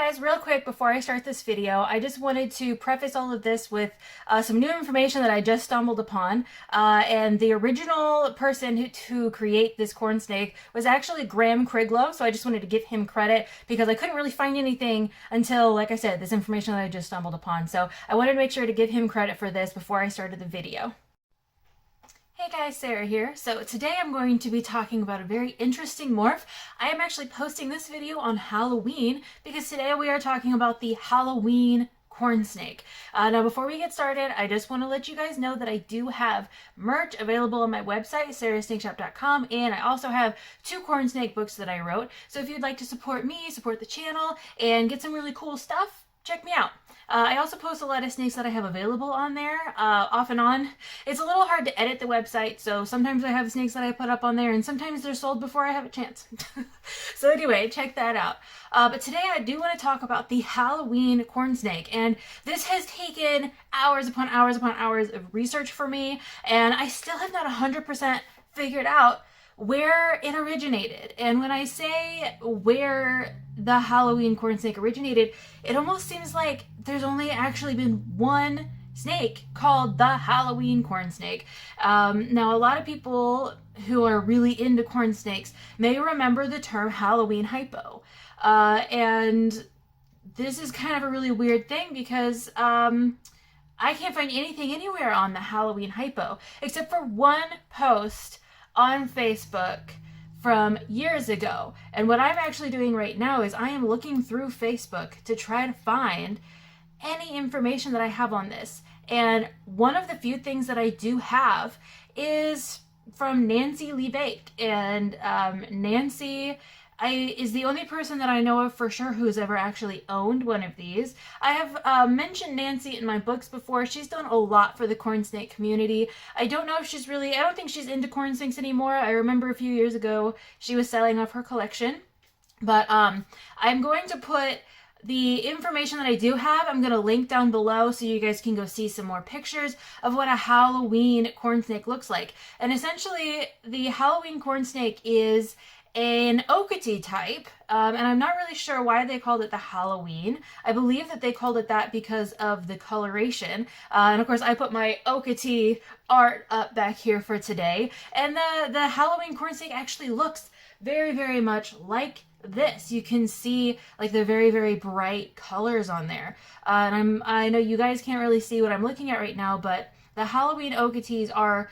Guys, real quick before I start this video, I just wanted to preface all of this with some new information that I just stumbled upon. And the original person to create this corn snake was actually Graham Criglow, so I just wanted to give him credit because I couldn't really find anything until, like I said, this information that I just stumbled upon. So I wanted to make sure to give him credit for this before I started the video. Hey guys, Sarah here. So today I'm going to be talking about a very interesting morph. I am actually posting this video on Halloween because today we are talking about the Halloween corn snake. Now before we get started, I just want to let you guys know that I do have merch available on my website, sarahsnakeshop.com, and I also have 2 corn snake books that I wrote. So if you'd like to support me, support the channel, and get some really cool stuff, check me out. I also post a lot of snakes that I have available on there, off and on. It's a little hard to edit the website, so sometimes I have snakes that I put up on there, and sometimes they're sold before I have a chance. So anyway, check that out. But today I do want to talk about the Halloween corn snake, and this has taken hours upon hours upon hours of research for me, and I still have not 100% figured out where it originated. And when I say where the Halloween corn snake originated, it almost seems like there's only actually been one snake called the Halloween corn snake. Now, a lot of people who are really into corn snakes may remember the term Halloween hypo. And this is kind of a really weird thing because I can't find anything anywhere on the Halloween hypo except for one post on Facebook from years ago. And what I'm actually doing right now is I am looking through Facebook to try to find any information that I have on this. And one of the few things that I do have is from Nancy Lee Baked. And Nancy is the only person that I know of for sure who's ever actually owned one of these. I have mentioned Nancy in my books before. She's done a lot for the corn snake community. I don't know if she's really, I don't think she's into corn snakes anymore. I remember a few years ago she was selling off her collection. But I'm going to put the information that I do have, I'm going to link down below so you guys can go see some more pictures of what a Halloween corn snake looks like. And essentially, the Halloween corn snake is an Okatee type, and I'm not really sure why they called it the Halloween. I believe that they called it that because of the coloration, and of course I put my Okatee art up back here for today, and the Halloween corn snake actually looks very, very much like this. You can see like the very, very bright colors on there, and I know you guys can't really see what I'm looking at right now, but the Halloween Okatees are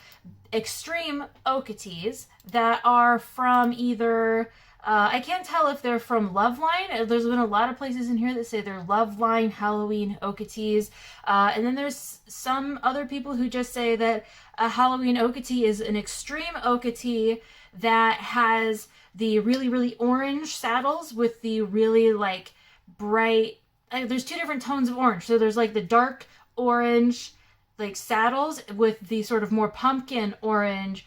extreme Okatees that are from either, I can't tell if they're from Loveline. There's been a lot of places in here that say they're Loveline Halloween Okatees. And then there's some other people who just say that a Halloween Okatee is an extreme Okatee that has the really, really orange saddles with the really like bright, there's 2 different tones of orange. So there's like the dark orange like saddles with the sort of more pumpkin orange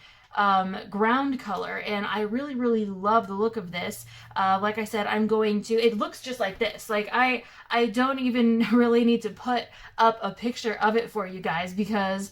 ground color, and I really, really love the look of this. Like I said, I'm going to, it looks just like this. Like I don't even really need to put up a picture of it for you guys because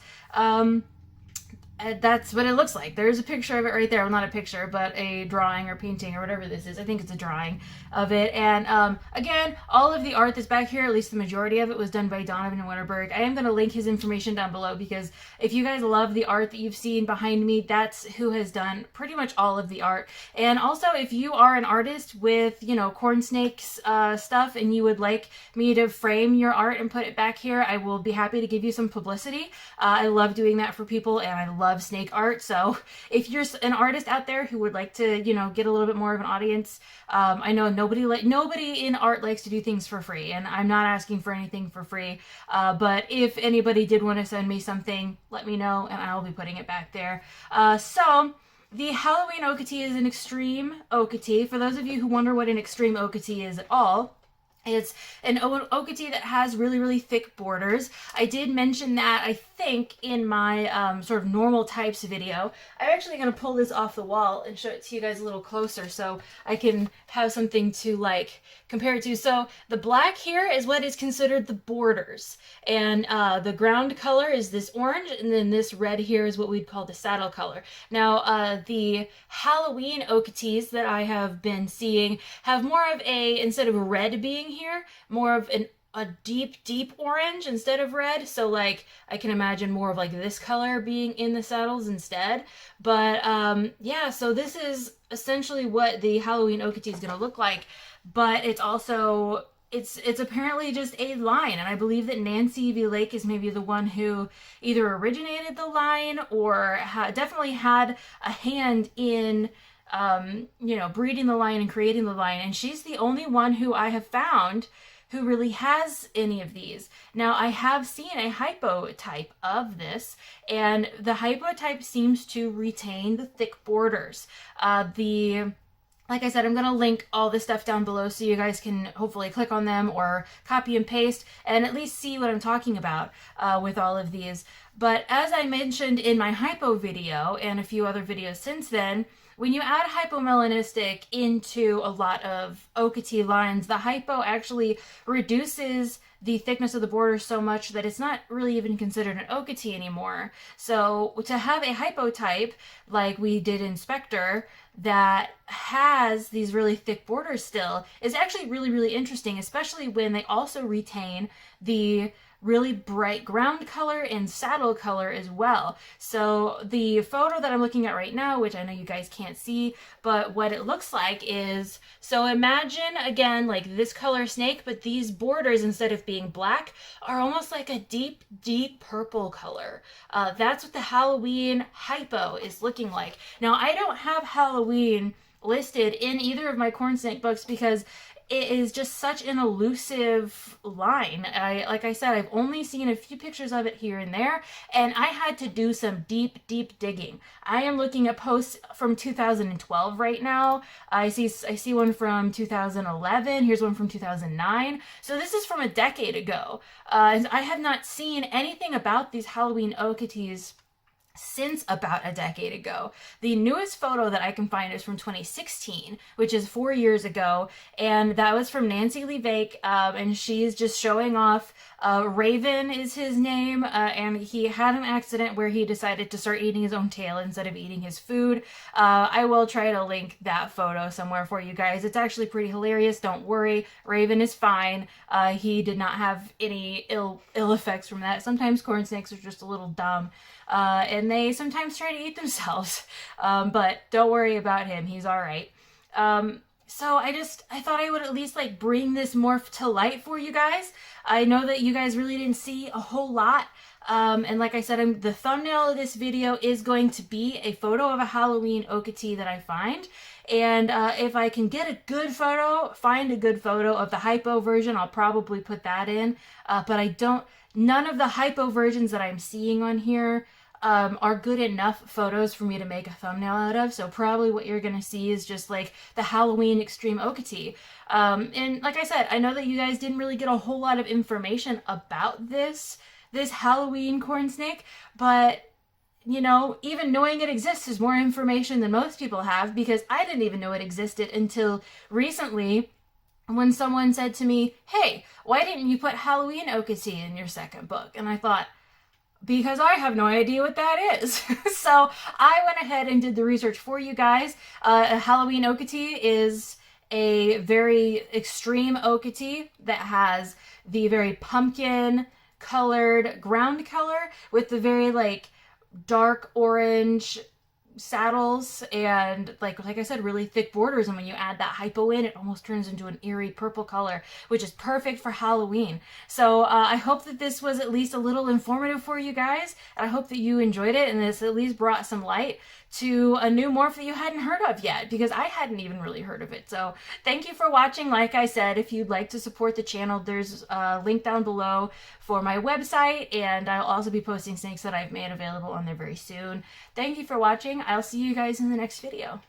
that's what it looks like. There's a picture of it right there. Well, not a picture, but a drawing or painting or whatever this is. I think it's a drawing of it. And again, all of the art that's back here, at least the majority of it, was done by Donovan Winterberg. I am going to link his information down below because if you guys love the art that you've seen behind me, that's who has done pretty much all of the art. And also, if you are an artist with, you know, corn snakes stuff and you would like me to frame your art and put it back here, I will be happy to give you some publicity. I love doing that for people, and I love snake art. So if you're an artist out there who would like to, you know, get a little bit more of an audience, I know nobody in art likes to do things for free, and I'm not asking for anything for free. But if anybody did want to send me something, let me know, and I'll be putting it back there. So the Halloween Okatee is an extreme Okatee. For those of you who wonder what an extreme Okatee is at all, it's an Okatee that has really, really thick borders. I did mention that, I think, in my sort of normal types video. I'm actually going to pull this off the wall and show it to you guys a little closer so I can have something to like compare it to. So the black here is what is considered the borders, and the ground color is this orange, and then this red here is what we'd call the saddle color. Now the Halloween Okatees that I have been seeing have more of a, instead of red being here, more of a deep orange instead of red. So like I can imagine more of like this color being in the saddles instead. But yeah, so this is essentially what the Halloween Okatee is going to look like. But it's also it's apparently just a line, and I believe that Nancy V. Lake is maybe the one who either originated the line or definitely had a hand in you know, breeding the line and creating the line. And she's the only one who I have found who really has any of these. Now, I have seen a hypo type of this, and the hypo type seems to retain the thick borders. Like I said, I'm going to link all this stuff down below so you guys can hopefully click on them or copy and paste and at least see what I'm talking about with all of these. But as I mentioned in my hypo video and a few other videos since then, when you add hypomelanistic into a lot of Okatee lines, the hypo actually reduces the thickness of the border so much that it's not really even considered an Okatee anymore. So to have a hypo type, like we did in Spectre, that has these really thick borders still, is actually really interesting, especially when they also retain the really bright ground color and saddle color as well. So the photo that I'm looking at right now, which I know you guys can't see, but what it looks like is, so imagine again like this color snake, but these borders, instead of being black, are almost like a deep purple color. That's what the Halloween hypo is looking like. Now, I don't have Halloween listed in either of my corn snake books because it is just such an elusive line. Like I said, I've only seen a few pictures of it here and there, and I had to do some deep digging. I am looking at posts from 2012 right now. I see one from 2011. Here's one from 2009. So this is from a decade ago. And I have not seen anything about these Halloween Okatees since about a decade ago. The newest photo that I can find is from 2016, which is 4 years ago, and that was from Nancy Lee Vake, and she's just showing off. Raven is his name, and he had an accident where he decided to start eating his own tail instead of eating his food. I will try to link that photo somewhere for you guys. It's actually pretty hilarious. Don't worry, Raven is fine. He did not have any ill effects from that. Sometimes corn snakes are just a little dumb. And they sometimes try to eat themselves. But don't worry about him. He's all right. So I thought I would at least like bring this morph to light for you guys. I know that you guys really didn't see a whole lot. And like I said, the thumbnail of this video is going to be a photo of a Halloween Okatee that I find. And if I can get a good photo, find a good photo of the hypo version, I'll probably put that in. But none of the hypo versions that I'm seeing on here are good enough photos for me to make a thumbnail out of. So probably what you're going to see is just like the Halloween Extreme Okatee. And like I said, I know that you guys didn't really get a whole lot of information about this Halloween corn snake, but you know, even knowing it exists is more information than most people have, because I didn't even know it existed until recently when someone said to me, hey, why didn't you put Halloween Okatee in your second book? And I thought, because I have no idea what that is. So I went ahead and did the research for you guys. A Halloween Okatee is a very extreme Okatee that has the very pumpkin colored ground color with the very like dark orange saddles and like I said, really thick borders. And when you add that hypo in, it almost turns into an eerie purple color, which is perfect for Halloween. So I hope that this was at least a little informative for you guys. I hope that you enjoyed it, and this at least brought some light to a new morph that you hadn't heard of yet, because I hadn't even really heard of it. So thank you for watching. Like I said, if you'd like to support the channel, there's a link down below for my website, and I'll also be posting snakes that I've made available on there very soon. Thank you for watching. I'll see you guys in the next video.